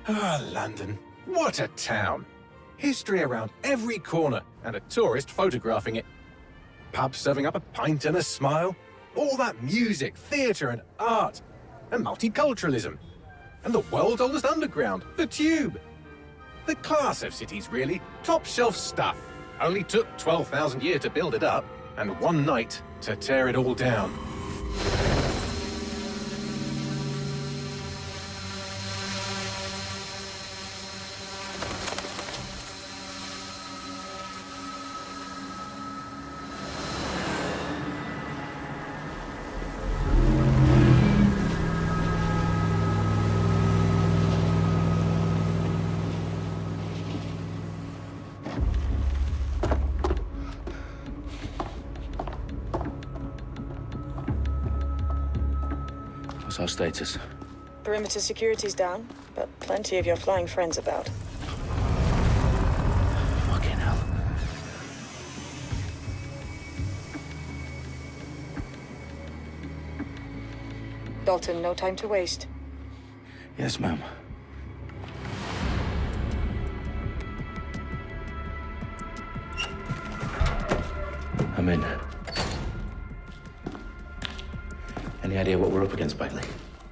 Ah, London. What a town. History around every corner and a tourist photographing it. Pubs serving up a pint and a smile. All that music, theatre and art. And multiculturalism. And the world's oldest underground, the Tube. The class of cities, really. Top shelf stuff. Only took 12,000 years to build it up, and one night to tear it all down. What's our status? Perimeter security's down, but plenty of your flying friends about. Fucking hell. Dalton, no time to waste. Yes, ma'am. I'm in. Any idea what we're up against, Bagley?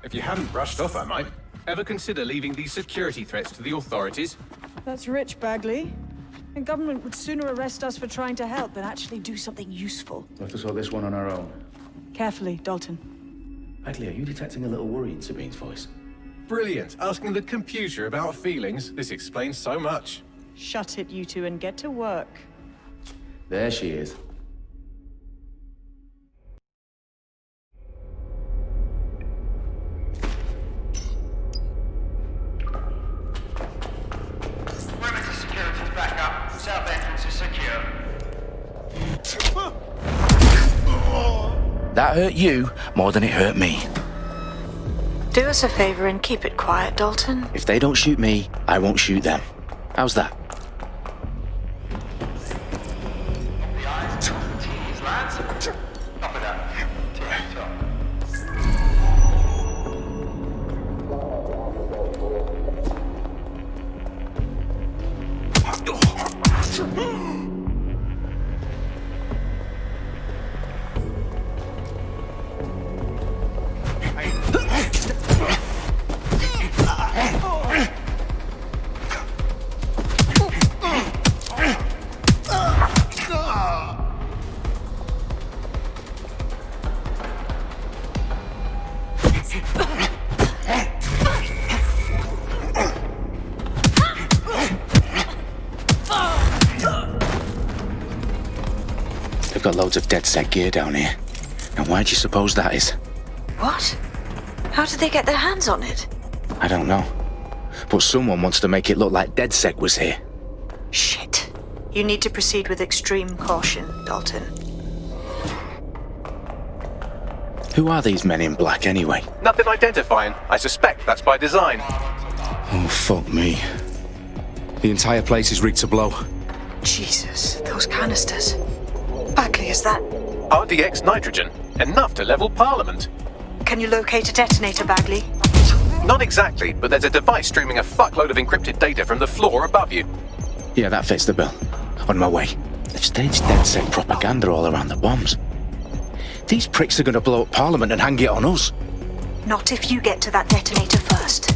If you hadn't brushed off, I might. Ever consider leaving these security threats to the authorities? That's rich, Bagley. The government would sooner arrest us for trying to help than actually do something useful. We'll have to sort this one on our own. Carefully, Dalton. Bagley, are you detecting a little worry in Sabine's voice? Brilliant. Asking the computer about feelings. This explains so much. Shut it, you two, and get to work. There she is. Perimeter security's back up. South entrance is secure. That hurt you more than it hurt me. Do us a favor and keep it quiet, Dalton. If they don't shoot me, I won't shoot them. How's that? The eyes, the T's, lads. Copy that. T top. They've got loads of DedSec gear down here. And why do you suppose that is? What? How did they get their hands on it? I don't know. But someone wants to make it look like DedSec was here. Shit. You need to proceed with extreme caution, Dalton. Who are these men in black anyway? Nothing identifying. I suspect that's by design. Oh, fuck me. The entire place is rigged to blow. Jesus, those canisters. Bagley, is that... RDX nitrogen. Enough to level Parliament. Can you locate a detonator, Bagley? Not exactly, but there's a device streaming a fuckload of encrypted data from the floor above you. Yeah, that fits the bill. On my way. They've staged DedSec propaganda all around the bombs. These pricks are gonna blow up Parliament and hang it on us. Not if you get to that detonator first.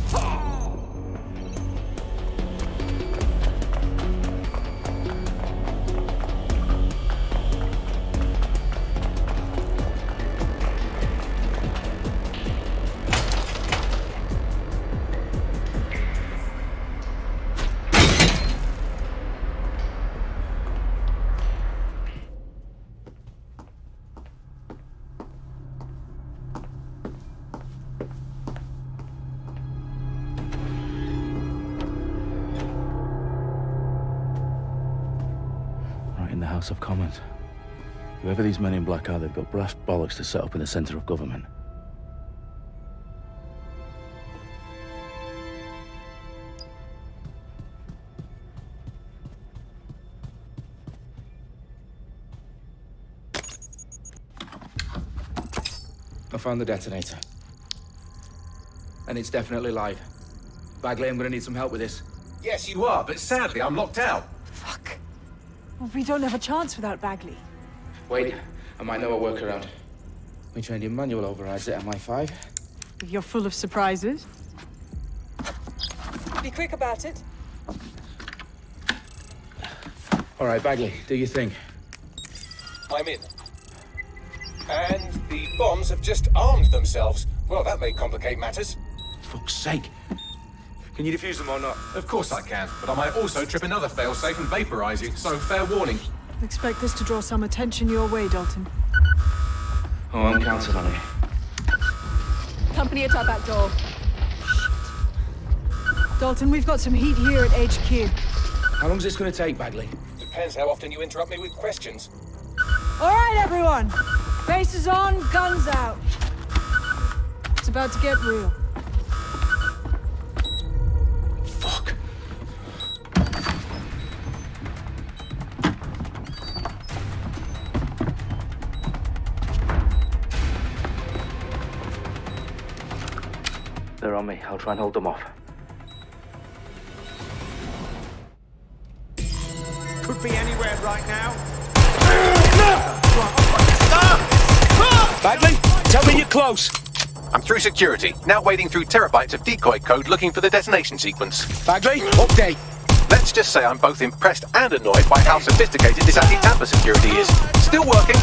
In the House of Commons. Whoever these men in black are, they've got brass bollocks to set up in the centre of government. I found the detonator. And it's definitely live. Bagley, I'm gonna need some help with this. Yes, you are, but sadly, I'm locked out. Fuck. Well, we don't have a chance without Bagley. Wait, I might know a workaround. We trained in manual overrides at MI5. You're full of surprises. Be quick about it. All right, Bagley, do your thing. I'm in. And the bombs have just armed themselves. Well, that may complicate matters. Fuck's sake. Can you defuse them or not? Of course I can, but I might also trip another failsafe and vaporize you, so fair warning. Expect this to draw some attention your way, Dalton. Oh, I'm counting on it. Company at our back door. Shit. Dalton, we've got some heat here at HQ. How long's this gonna take, Bagley? Depends how often you interrupt me with questions. All right, everyone. Faces on, guns out. It's about to get real. Fuck. They're on me. I'll try and hold them off. Could be anywhere right now. Bagley, tell me you're close. I'm through security, now wading through terabytes of decoy code looking for the detonation sequence. Bagley, update. Let's just say I'm both impressed and annoyed by how sophisticated this anti-tamper security is. Still working.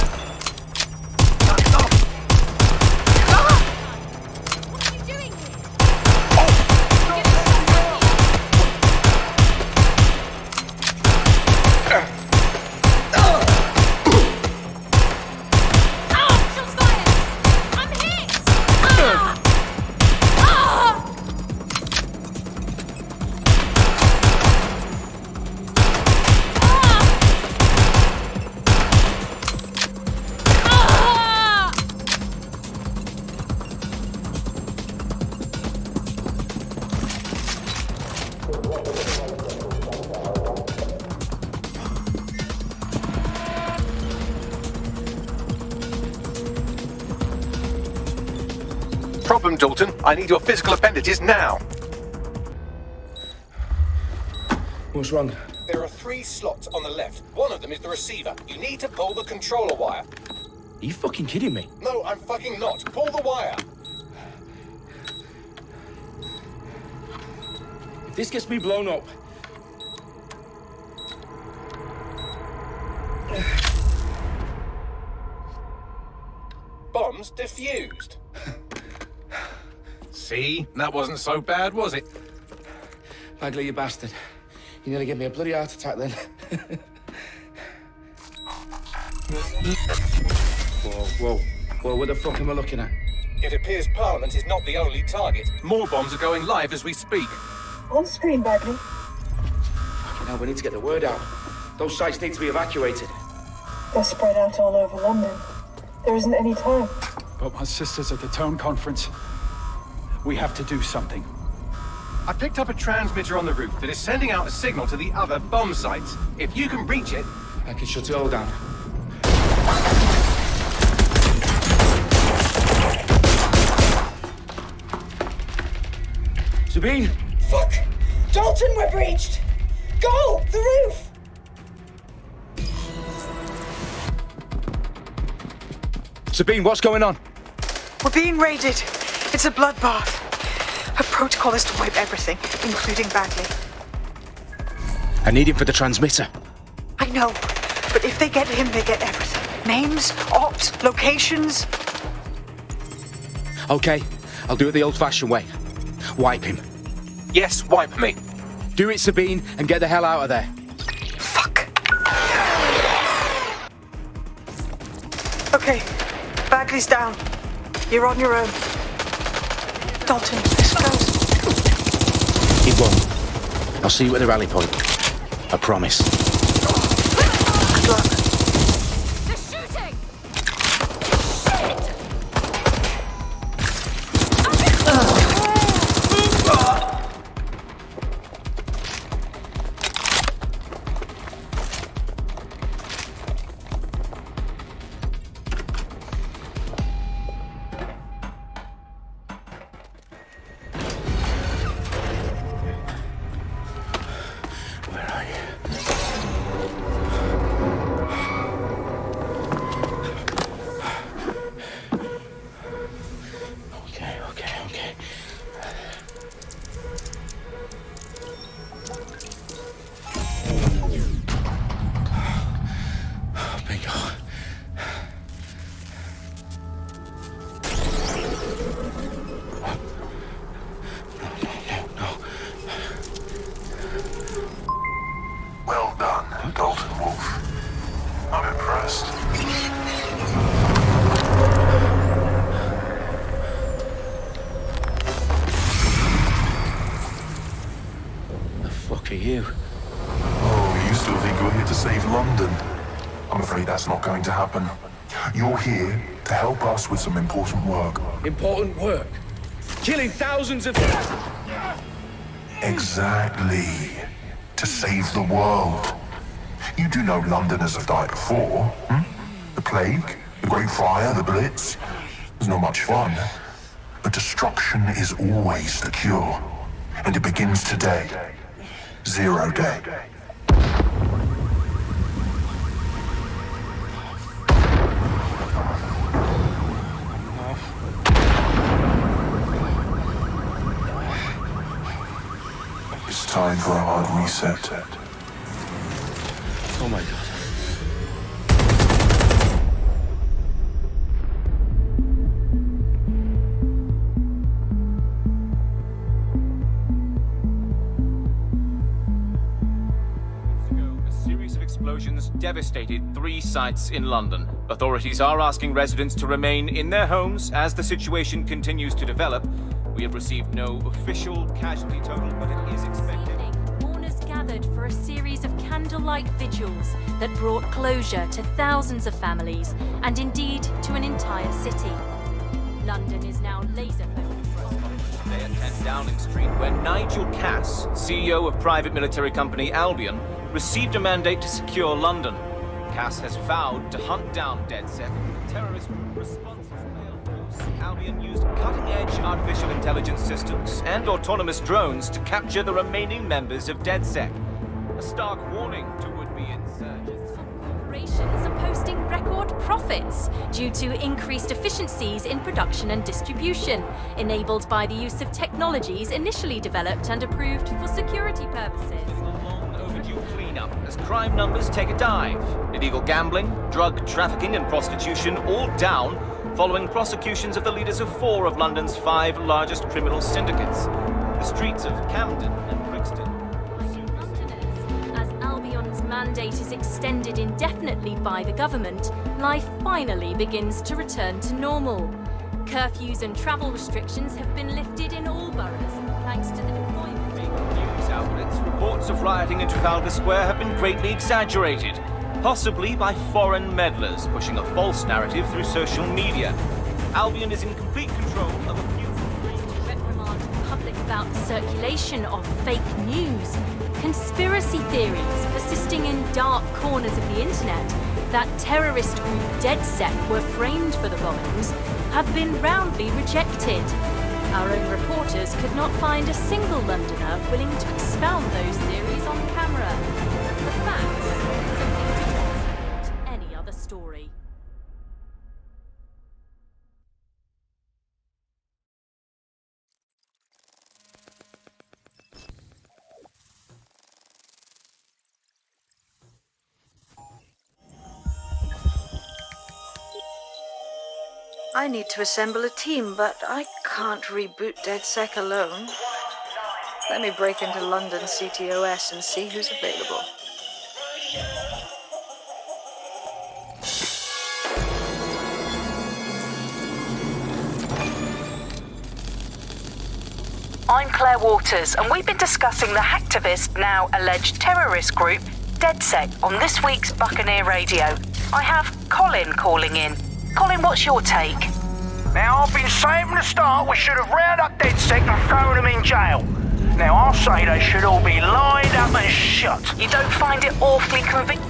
Problem, Dalton. I need your physical appendages now. What's wrong? There are 3 slots on the left. One of them is the receiver. You need to pull the controller wire. Are you fucking kidding me? No, I'm fucking not. Pull the wire. If this gets me blown up... Bombs defused. See? That wasn't so bad, was it? Bagley, you bastard. You nearly gave me a bloody heart attack then. Whoa. What the fuck am I looking at? It appears Parliament is not the only target. More bombs are going live as we speak. On screen, Bagley. Fucking hell, we need to get the word out. Those sites need to be evacuated. They're spread out all over London. There isn't any time. But my sister's at the town conference. We have to do something. I picked up a transmitter on the roof that is sending out a signal to the other bomb sites. If you can reach it... I can shut it all down. Sabine! Fuck! Dalton, we're breached! Go! The roof! Sabine, what's going on? We're being raided. It's a bloodbath. Her protocol is to wipe everything, including Bagley. I need him for the transmitter. I know, but if they get him, they get everything. Names, ops, locations. Okay, I'll do it the old-fashioned way. Wipe him. Yes, wipe me. Do it, Sabine, and get the hell out of there. Fuck. Okay, Bagley's down. You're on your own. Dalton, this goes. It won't. I'll see you at the rally point. I promise. Good luck. They're shooting! for you. Oh, you still think you're here to save London? I'm afraid that's not going to happen. You're here to help us with some important work. Important work? Killing thousands of... Exactly. To save the world. You do know Londoners have died before, hmm? The plague, the Great Fire, the Blitz. It's not much fun. But destruction is always the cure. And it begins today. 0 day. It's time for a hard reset. Oh my God. Explosions devastated 3 sites in London. Authorities are asking residents to remain in their homes as the situation continues to develop. We have received no official casualty total, but it is expected. Mourners gathered for a series of candlelight vigils that brought closure to thousands of families and indeed to an entire city. London is now laser focused. Today at 10 Downing Street, where Nigel Cass, CEO of private military company Albion, received a mandate to secure London. Cass has vowed to hunt down DedSec. Terrorist responses failed. Albion used cutting-edge artificial intelligence systems and autonomous drones to capture the remaining members of DedSec. A stark warning to would-be insurgents. Corporations are posting record profits due to increased efficiencies in production and distribution, enabled by the use of technologies initially developed and approved for security purposes. Cleanup as crime numbers take a dive. Illegal gambling, drug trafficking and prostitution all down following prosecutions of the leaders of 4 of London's 5 largest criminal syndicates. The streets of Camden and Brixton. Londoners, as Albion's mandate is extended indefinitely by the government, life finally begins to return to normal. Curfews and travel restrictions have been lifted in all boroughs, thanks to the deployment. News outlets, reports of rioting in Trafalgar Square have been greatly exaggerated, possibly by foreign meddlers pushing a false narrative through social media. Albion is in complete control of a few... To reprimand the public about the circulation of fake news, conspiracy theories persisting in dark corners of the internet that terrorist group DedSec were framed for the bombings have been roundly rejected. Our own reporters could not find a single Londoner willing to expound those theories on camera. The facts simply don't support any other story. I need to assemble a team, but I can't reboot DedSec alone. Let me break into London CTOS and see who's available. I'm Claire Waters, and we've been discussing the hacktivist, now alleged terrorist group, DedSec, on this week's Buccaneer Radio. I have Colin calling in. Colin, what's your take? Now, I've been saying from the start we should have rounded up DedSec and thrown them in jail. Now, I'll say they should all be lined up and shot. You don't find it awfully convincing?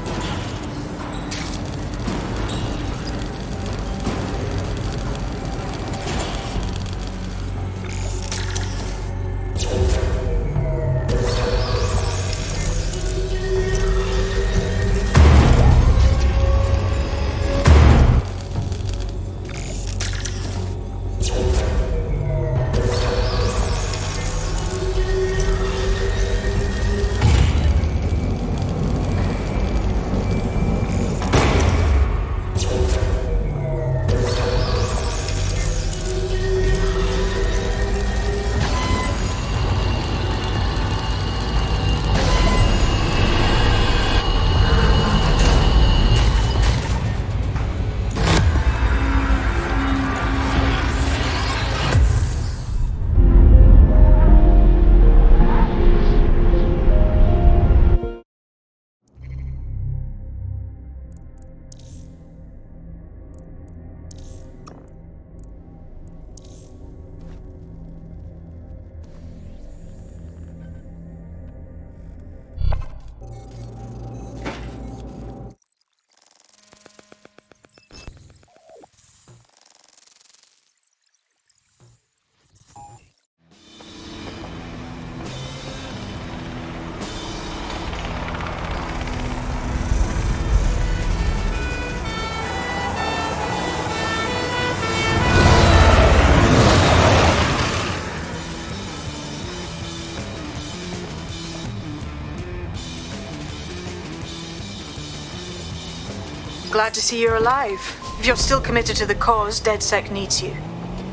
glad to see you're alive. If you're still committed to the cause, DedSec needs you.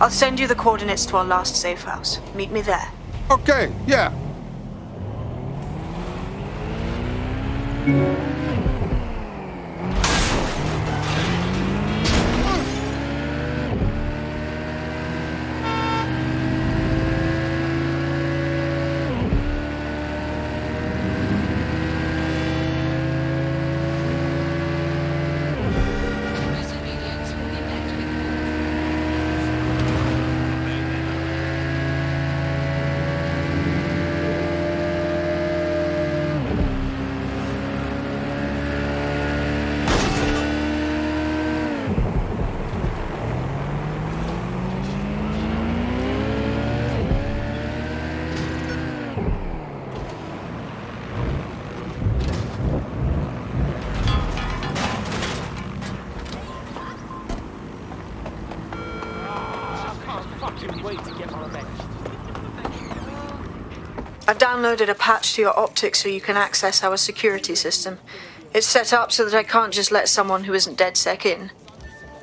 I'll send you the coordinates to our last safe house. Meet me there. Okay, yeah. I've downloaded a patch to your optics so you can access our security system. It's set up so that I can't just let someone who isn't DedSec in.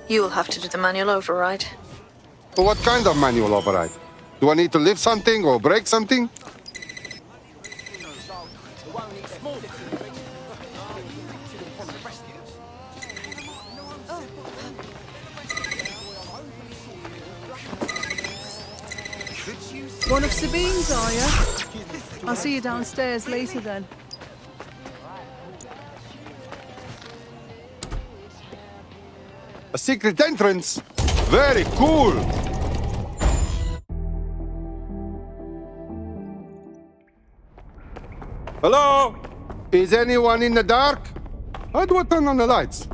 You'll have to do the manual override. But what kind of manual override? Do I need to lift something or break something? One of Sabine's, are you? I'll see you downstairs later then. A secret entrance? Very cool! Hello? Is anyone in the dark? How do I turn on the lights?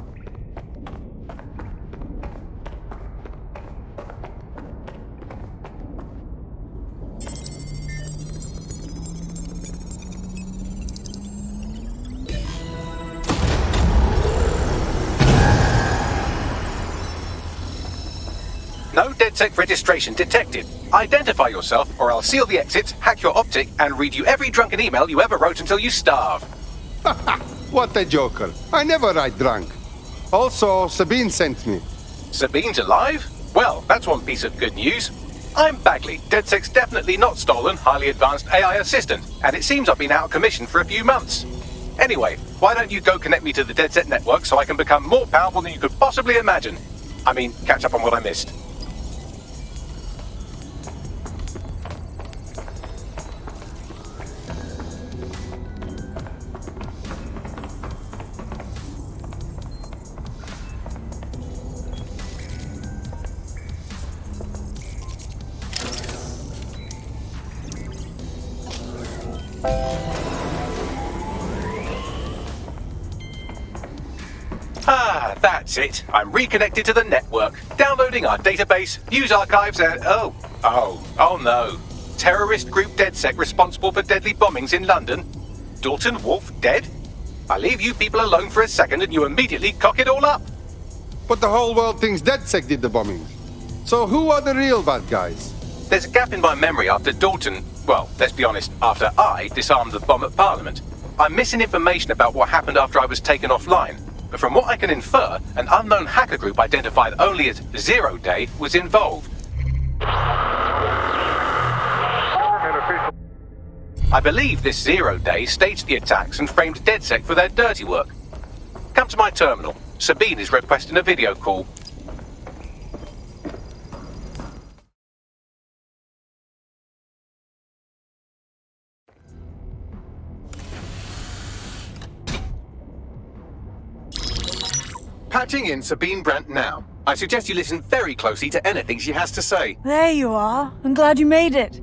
No DedSec registration detected. Identify yourself, or I'll seal the exits, hack your optic, and read you every drunken email you ever wrote until you starve. What a joker. I never write drunk. Also, Sabine sent me. Sabine's alive? Well, that's one piece of good news. I'm Bagley, DedSec's definitely not stolen, highly advanced AI assistant, and it seems I've been out of commission for a few months. Anyway, why don't you go connect me to the DedSec network so I can become more powerful than you could possibly imagine? I mean, catch up on what I missed. Ah, that's it. I'm reconnected to the network, downloading our database, news archives, and oh no. Terrorist group DedSec responsible for deadly bombings in London? Dalton Wolf dead? I leave you people alone for a second and you immediately cock it all up. But the whole world thinks DedSec did the bombing. So who are the real bad guys? There's a gap in my memory after Dalton, well, let's be honest, after I disarmed the bomb at Parliament. I'm missing information about what happened after I was taken offline. But from what I can infer, an unknown hacker group identified only as Zero Day was involved. I believe this Zero Day staged the attacks and framed DedSec for their dirty work. Come to my terminal. Sabine is requesting a video call. Patching in Sabine Brandt now. I suggest you listen very closely to anything she has to say. There you are. I'm glad you made it.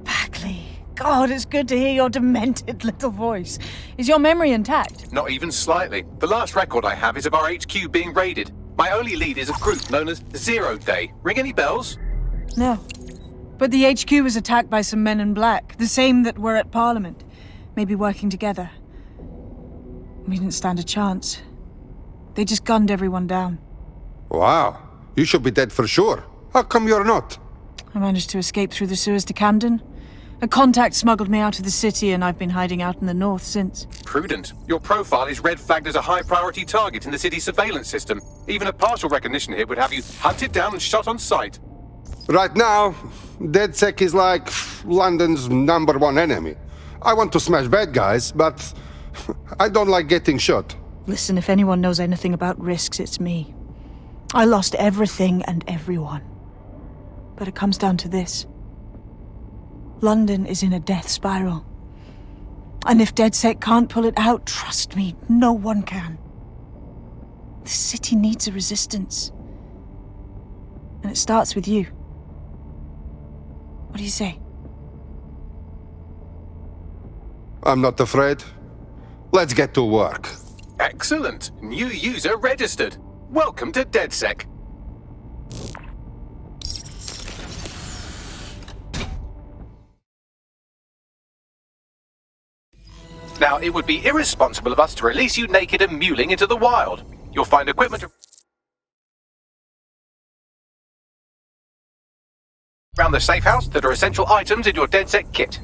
Bagley. God, it's good to hear your demented little voice. Is your memory intact? Not even slightly. The last record I have is of our HQ being raided. My only lead is a group known as Zero Day. Ring any bells? No. But the HQ was attacked by some men in black, the same that were at Parliament. Maybe working together. We didn't stand a chance. They just gunned everyone down. Wow. You should be dead for sure. How come you're not? I managed to escape through the sewers to Camden. A contact smuggled me out of the city, and I've been hiding out in the north since. Prudent. Your profile is red flagged as a high-priority target in the city's surveillance system. Even a partial recognition here would have you hunted down and shot on sight. Right now, DedSec is like London's #1 enemy. I want to smash bad guys, but I don't like getting shot. Listen, if anyone knows anything about risks, it's me. I lost everything and everyone. But it comes down to this. London is in a death spiral. And if DedSec can't pull it out, trust me, no one can. The city needs a resistance. And it starts with you. What do you say? I'm not afraid. Let's get to work. Excellent. New user registered. Welcome to DedSec. Now, it would be irresponsible of us to release you naked and mewling into the wild. You'll find equipment around the safe house that are essential items in your DedSec kit.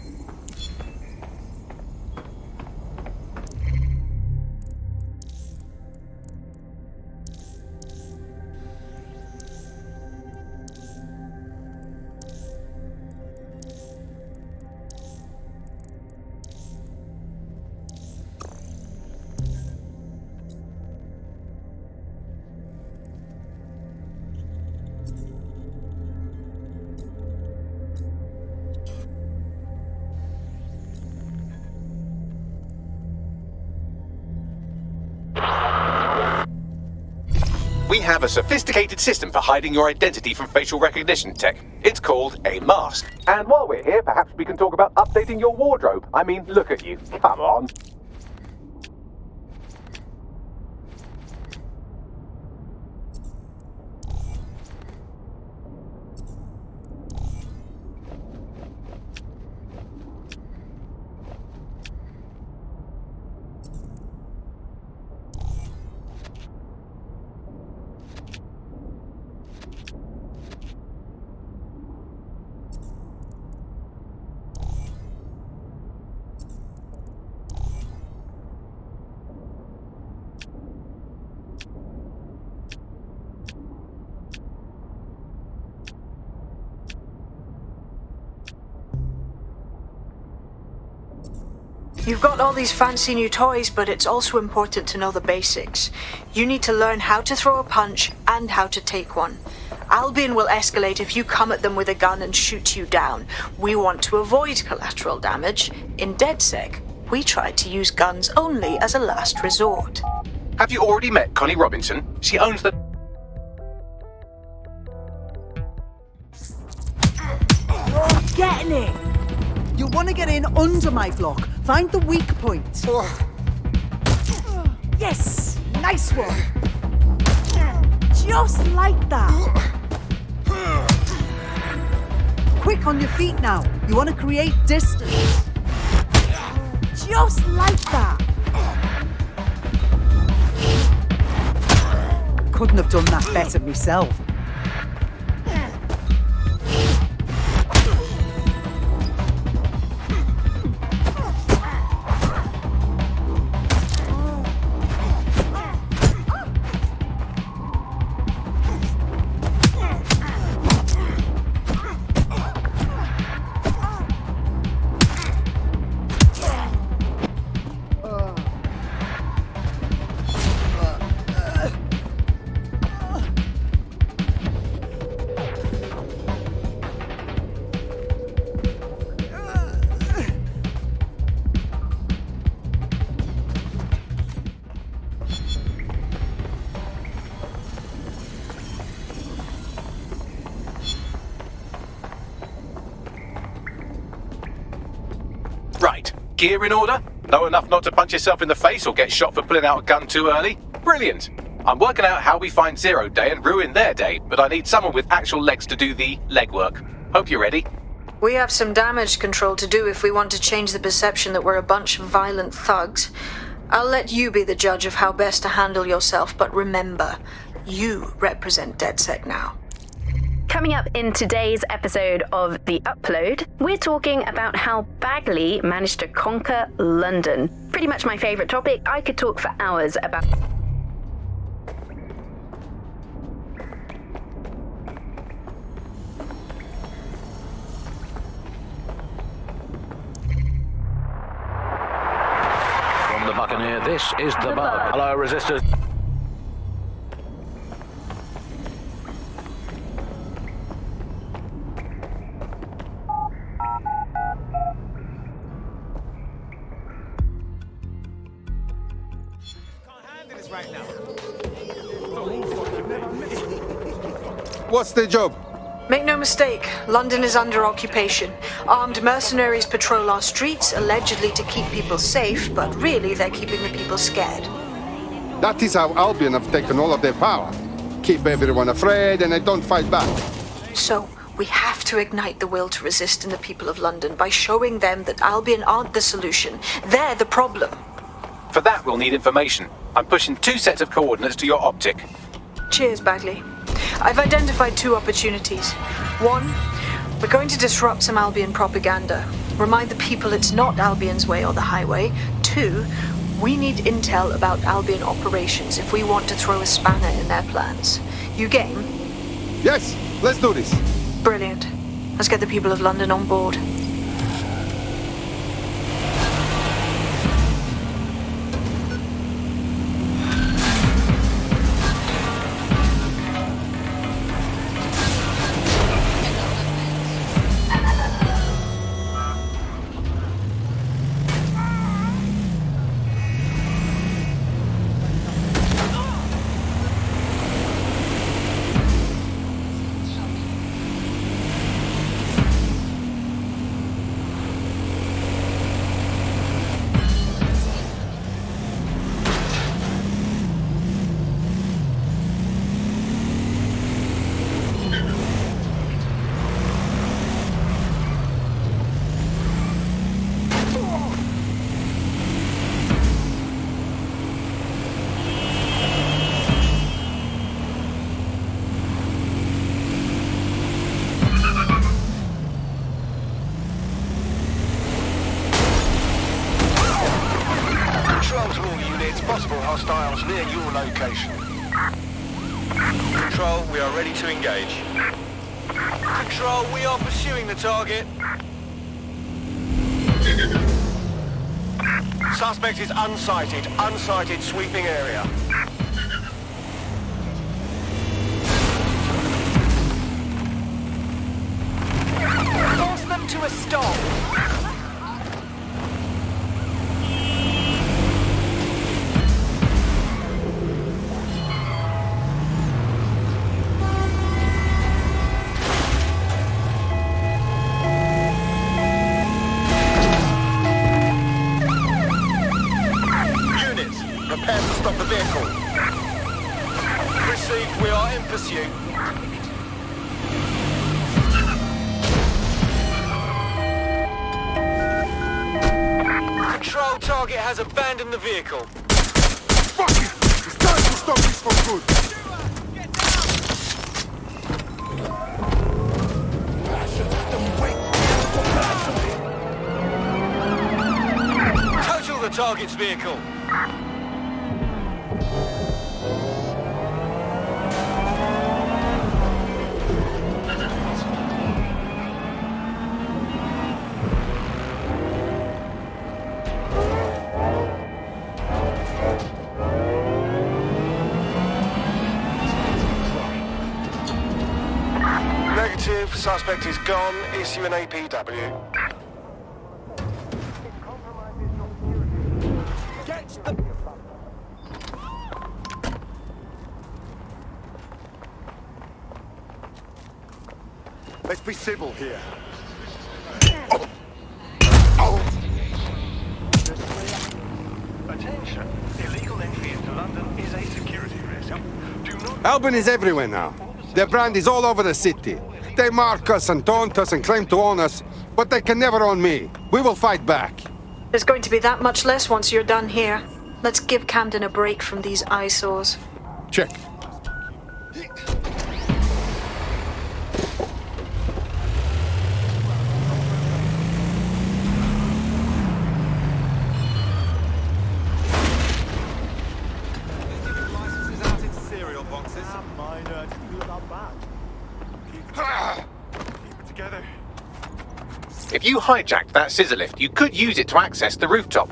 We have a sophisticated system for hiding your identity from facial recognition tech. It's called a mask. And while we're here, perhaps we can talk about updating your wardrobe. I mean, look at you. Come on. You've got all these fancy new toys, but it's also important to know the basics. You need to learn how to throw a punch and how to take one. Albion will escalate if you come at them with a gun and shoot you down. We want to avoid collateral damage. In DedSec, we try to use guns only as a last resort. Have you already met Connie Robinson? She owns the... You're getting it! You want to get in under my block. Find the weak point. Yes! Nice one! Just like that. Quick on your feet now. You want to create distance. Just like that. Couldn't have done that better myself. Right. Gear in order? Know enough not to punch yourself in the face or get shot for pulling out a gun too early? Brilliant. I'm working out how we find Zero Day and ruin their day, but I need someone with actual legs to do the legwork. Hope you're ready. We have some damage control to do if we want to change the perception that we're a bunch of violent thugs. I'll let you be the judge of how best to handle yourself, but remember, you represent DedSec now. Coming up in today's episode of The Upload, we're talking about how Bagley managed to conquer London. Pretty much my favourite topic. I could talk for hours about... From the Buccaneer, this is The Bug. Hello, Resistors. What's the job? Make no mistake, London is under occupation. Armed mercenaries patrol our streets, allegedly to keep people safe, but really they're keeping the people scared. That is how Albion have taken all of their power. Keep everyone afraid and they don't fight back. So, we have to ignite the will to resist in the people of London by showing them that Albion aren't the solution. They're the problem. For that, we'll need information. I'm pushing 2 sets of coordinates to your optic. Cheers, Bagley. I've identified 2 opportunities. 1, we're going to disrupt some Albion propaganda. Remind the people it's not Albion's way or the highway. 2, we need intel about Albion operations if we want to throw a spanner in their plans. You game? Yes, let's do this. Brilliant. Let's get the people of London on board. Hostiles near your location. Control, we are ready to engage. Control, we are pursuing the target. Suspect is unsighted. Unsighted sweeping area. Force them to a stop. We are in pursuit. Control, target has abandoned the vehicle. Fuck it! It's time to stop this for good. Total the target's vehicle. Suspect is gone. Issue an APW. Let's be civil here. Attention. Illegal entry into London is a security risk. Do not... Albion is everywhere now. Their brand is all over the city. They mark us and taunt us and claim to own us, but they can never own me. We will fight back. There's going to be that much less once you're done here. Let's give Camden a break from these eyesores. Check. If you hijacked that scissor lift, you could use it to access the rooftop.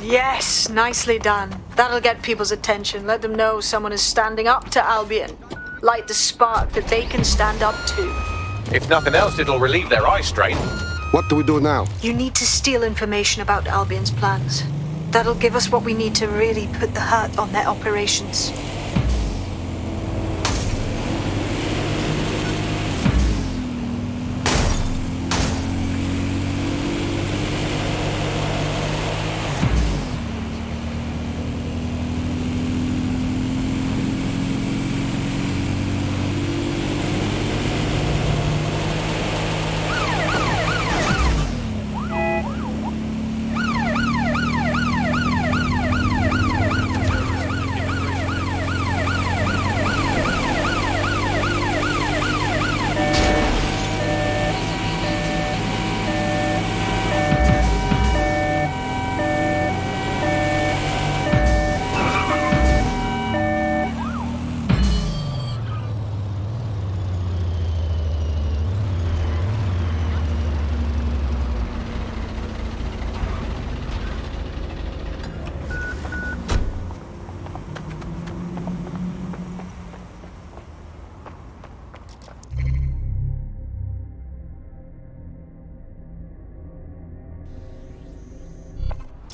Yes, nicely done. That'll get people's attention. Let them know someone is standing up to Albion. Light the spark that they can stand up to. If nothing else, it'll relieve their eye strain. What do we do now? You need to steal information about Albion's plans. That'll give us what we need to really put the hurt on their operations.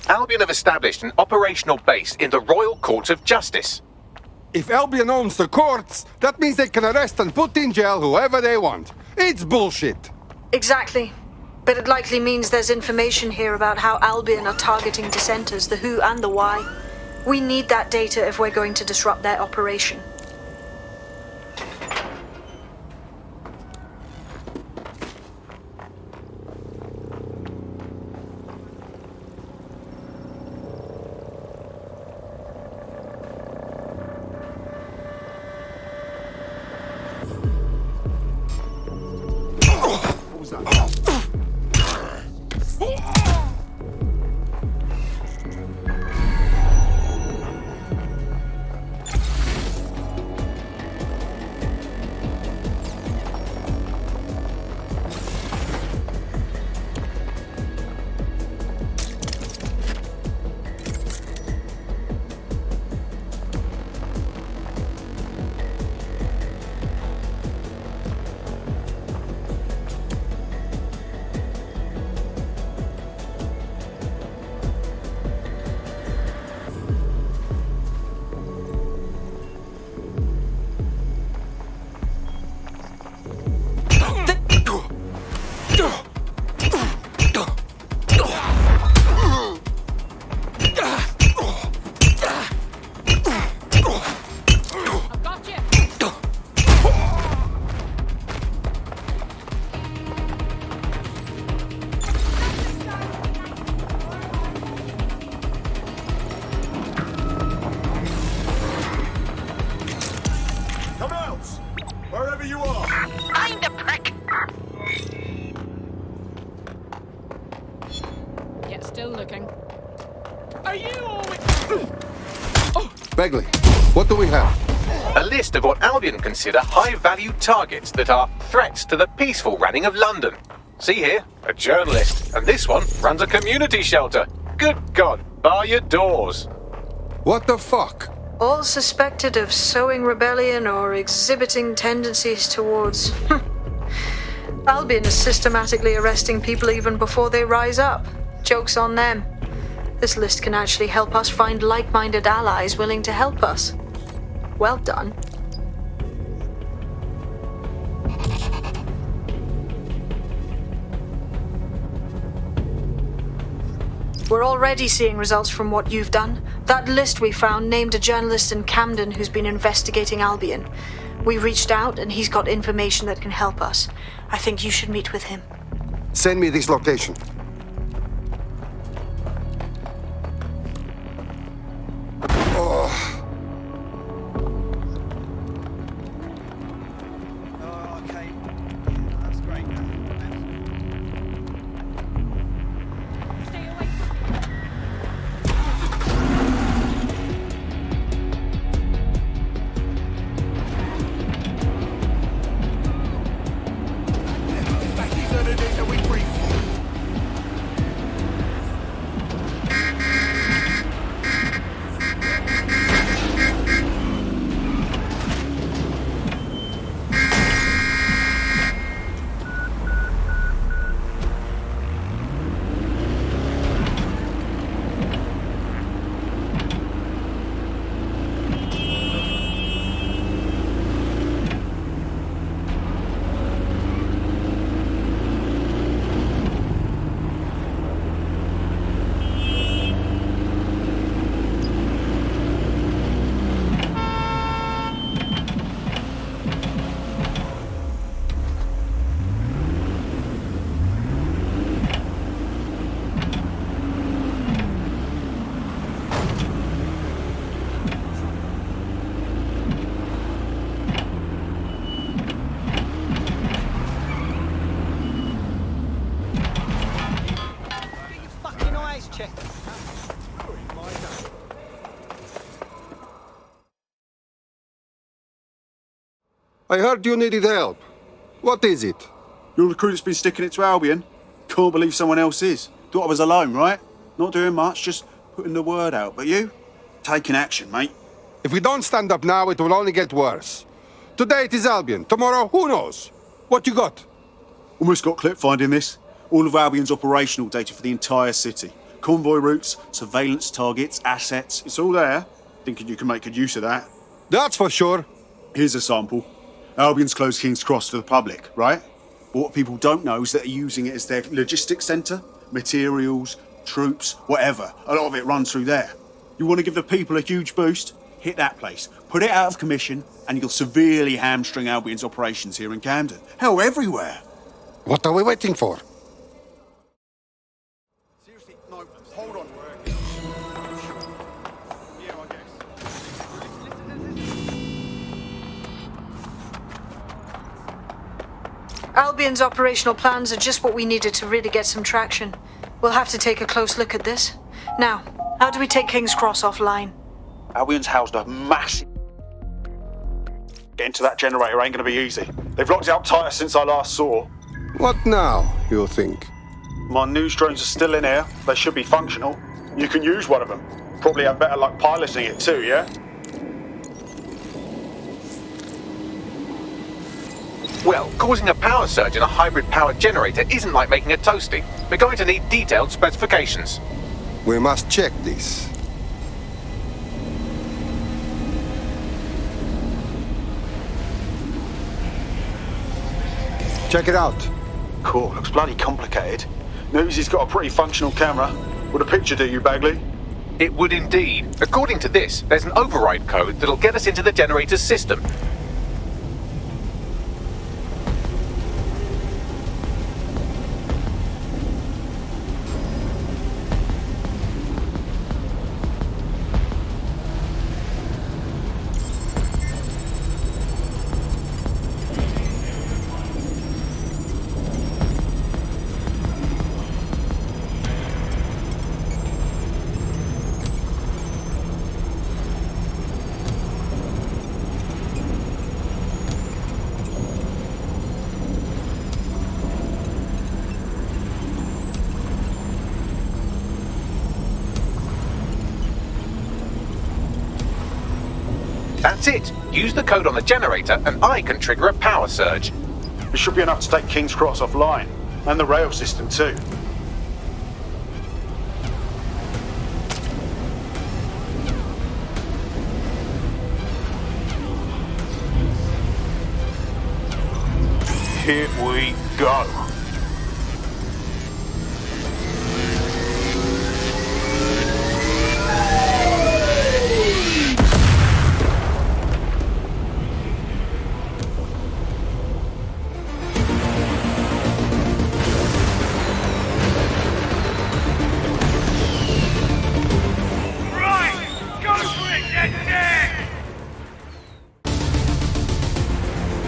Albion have established an operational base in the Royal Court of Justice. If Albion owns the courts, that means they can arrest and put in jail whoever they want. It's bullshit. Exactly. But it likely means there's information here about how Albion are targeting dissenters, the who and the why. We need that data if we're going to disrupt their operation. Begley, what do we have? A list of what Albion consider high-value targets that are threats to the peaceful running of London. See here, a journalist, and this one runs a community shelter. Good God, Bar your doors. What the fuck? All suspected of sowing rebellion or exhibiting tendencies towards... Albion is systematically arresting people even before they rise up. Joke's on them. This list can actually help us find like-minded allies willing to help us. Well done. We're already seeing results from what you've done. That list we found named a journalist in Camden who's been investigating Albion. We reached out and he's got information that can help us. I think you should meet with him. Send me this location. I heard you needed help. What is it? You're the crew that's been sticking it to Albion. Can't believe someone else is. Thought I was alone, right? Not doing much, just putting the word out. But you? Taking action, mate. If we don't stand up now, it will only get worse. Today it is Albion. Tomorrow, who knows? What you got? Almost got clip finding this. All of Albion's operational data for the entire city. Convoy routes, surveillance targets, assets. It's all there. Thinking you can make good use of that. That's for sure. Here's a sample. Albion's closed King's Cross to the public, right? But what people don't know is that they're using it as their logistics centre, materials, troops, whatever. A lot of it runs through there. You want to give the people a huge boost? Hit that place. Put it out of commission, and you'll severely hamstring Albion's operations here in Camden. Hell, everywhere. What are we waiting for? Seriously, no, hold on. Yeah, I guess. Albion's operational plans are just what we needed to really get some traction. We'll have to take a close look at this. Now, how do we take King's Cross offline? Albion's housed a massive... Getting to that generator ain't gonna be easy. They've locked it up tighter since I last saw. What now, you think? My news drones are still in here. They should be functional. You can use one of them. Probably have better luck piloting it too, yeah? Well, causing a power surge in a hybrid power generator isn't like making a toasty. We're going to need detailed specifications. We must check this. Check it out. Cool, looks bloody complicated. News he's got a pretty functional camera. Would a picture do you, Bagley? It would indeed. According to this, there's an override code that'll get us into the generator's system. That's it. Use the code on the generator and I can trigger a power surge. It should be enough to take King's Cross offline, and the rail system too. Here we go.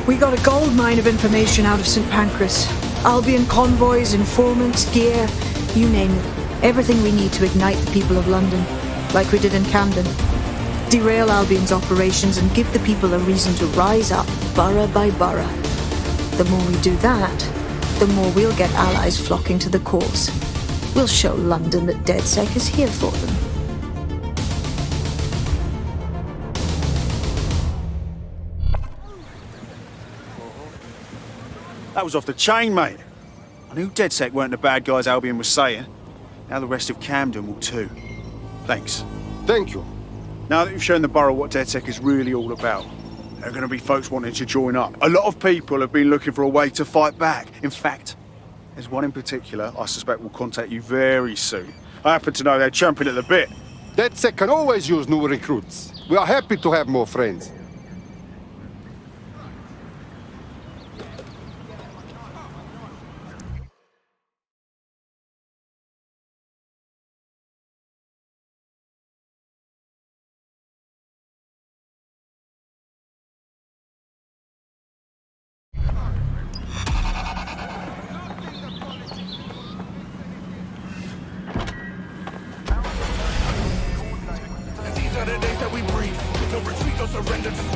We got a gold mine of information out of St. Pancras. Albion convoys, informants, gear, you name it. Everything we need to ignite the people of London, like we did in Camden. Derail Albion's operations and give the people a reason to rise up, borough by borough. The more we do that, the more we'll get allies flocking to the cause. We'll show London that DedSec is here for them. That was off the chain, mate. I knew DedSec weren't the bad guys Albion was saying. Now the rest of Camden will too. Thanks. Thank you. Now that you've shown the borough what DedSec is really all about, there are going to be folks wanting to join up. A lot of people have been looking for a way to fight back. In fact, there's one in particular I suspect will contact you very soon. I happen to know they're champing at the bit. DedSec can always use new recruits. We are happy to have more friends. These are the days that we breathe. No retreat, no surrender, just